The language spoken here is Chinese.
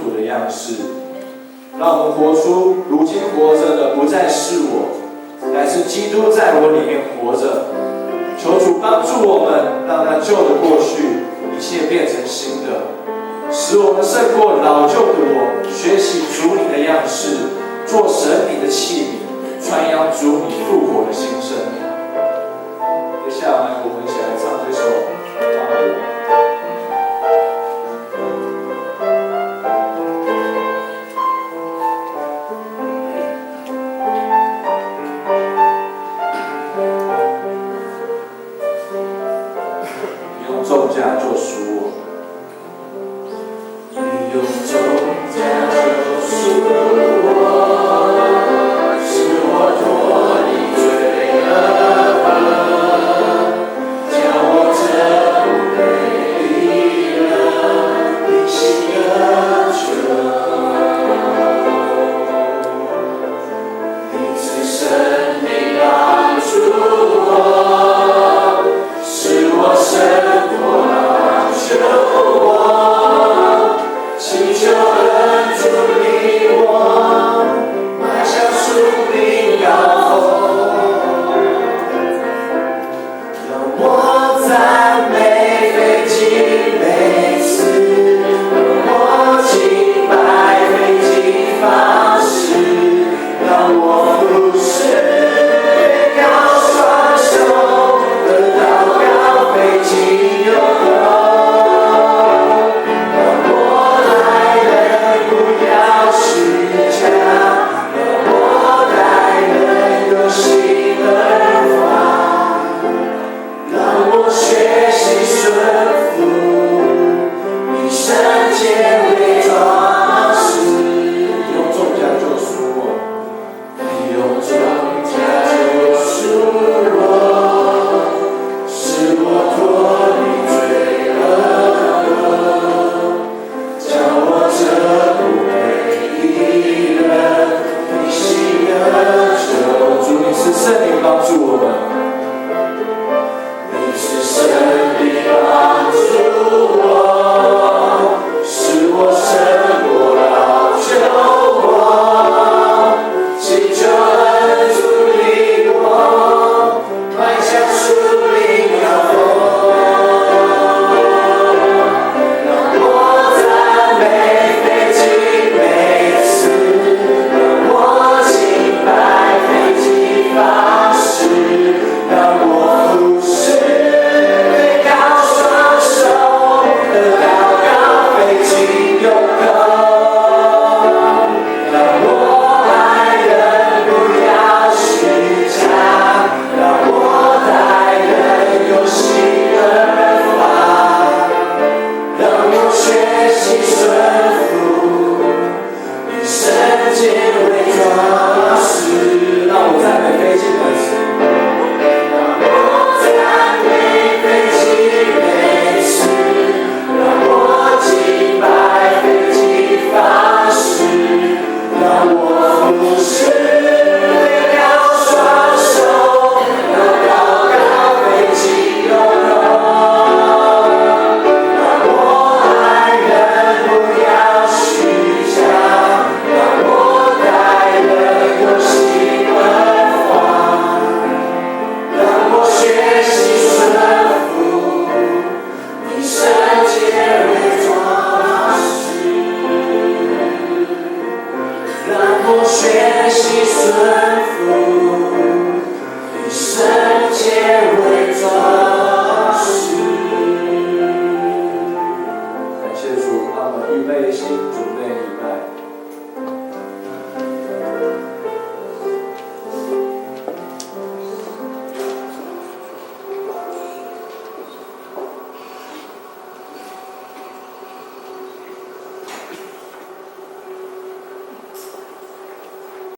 徒的样式，让我们活出如今活着的不再是我，乃是基督在我里面活着。求主帮助我们，让那旧的过去一切变成新的，使我们胜过老旧的我，学习主你的样式，做神你的器皿，传扬主你复活的新生。接下来我们一起来唱这首《让我》。重价救赎我，你用重价救赎我，使我脱离罪恶，叫我这不配的逆心而求。你赐生命帮助我，使我胜求我，祈求恩主领我，迈向树林高峰，让我赞美费尽每次，让我敬拜费尽方式，让我服侍高双手的祷告费尽永恒。学习顺